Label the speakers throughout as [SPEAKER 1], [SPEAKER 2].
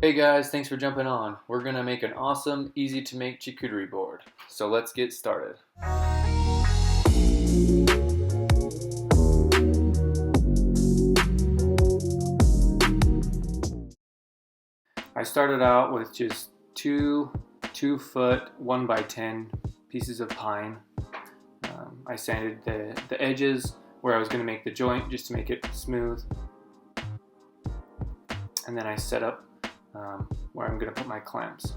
[SPEAKER 1] Hey guys, thanks for jumping on. We're gonna make an awesome, easy to make charcuterie board. So let's get started. I started out with just two 2-foot 1x10 pieces of pine. I sanded the edges where I was gonna make the joint just to make it smooth. And then I set up where I'm gonna put my clamps.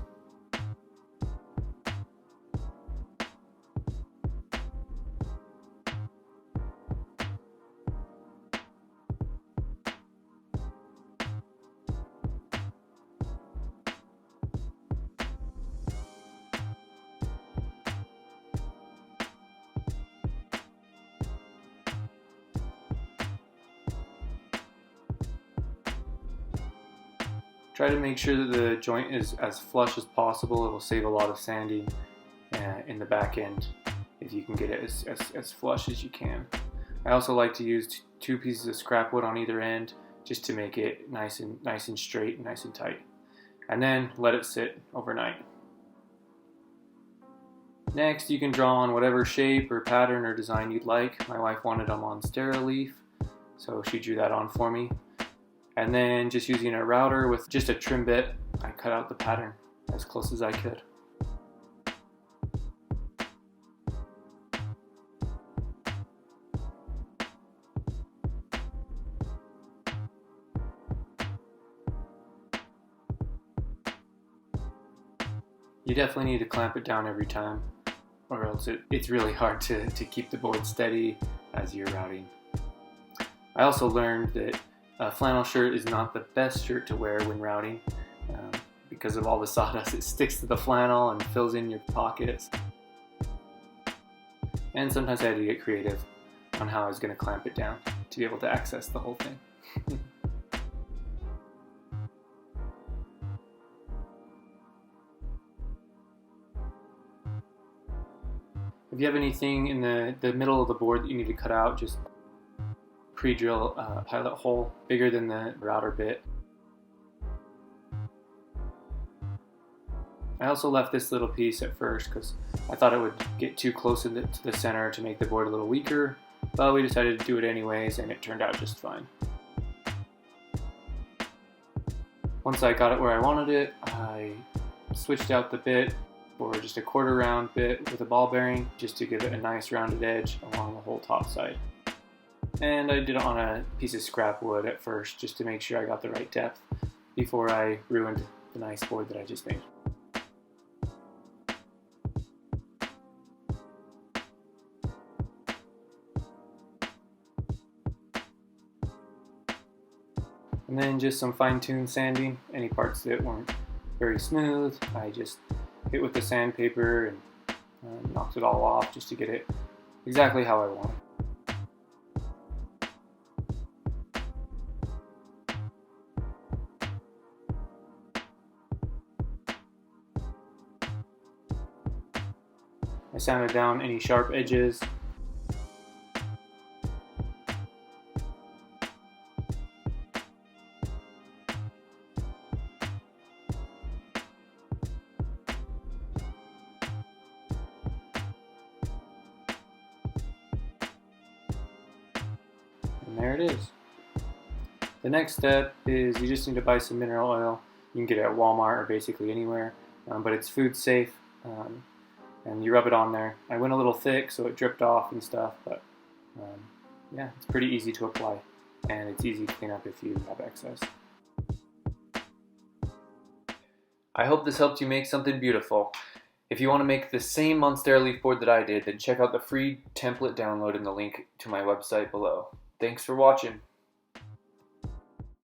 [SPEAKER 1] Try to make sure that the joint is as flush as possible. It will save a lot of sanding in the back end if you can get it as flush as you can. I also like to use two pieces of scrap wood on either end just to make it nice and straight and nice and tight. And then let it sit overnight. Next, you can draw on whatever shape or pattern or design you'd like. My wife wanted a Monstera leaf, so she drew that on for me. And then just using a router with just a trim bit, I cut out the pattern as close as I could. You definitely need to clamp it down every time, or else it's really hard to keep the board steady as you're routing. I also learned that a flannel shirt is not the best shirt to wear when routing because of all the sawdust. It sticks to the flannel and fills in your pockets. And sometimes I had to get creative on how I was going to clamp it down to be able to access the whole thing. If you have anything in the middle of the board that you need to cut out, just pre-drill a pilot hole bigger than the router bit. I also left this little piece at first because I thought it would get too close to the center to make the board a little weaker, but we decided to do it anyways and it turned out just fine. Once I got it where I wanted it, I switched out the bit for just a 1/4 round bit with a ball bearing just to give it a nice rounded edge along the whole top side. And I did it on a piece of scrap wood at first just to make sure I got the right depth before I ruined the nice board that I just made. And then just some fine-tuned sanding. Any parts that weren't very smooth, I just hit with the sandpaper and knocked it all off just to get it exactly how I want. I sanded down any sharp edges. And there it is. The next step is you just need to buy some mineral oil. You can get it at Walmart or basically anywhere, but it's food safe. And you rub it on there. I went a little thick so it dripped off and stuff, but yeah, it's pretty easy to apply and it's easy to clean up if you have excess. I hope this helped you make something beautiful. If you want to make the same Monstera leaf board that I did, then check out the free template download in the link to my website below. Thanks for watching.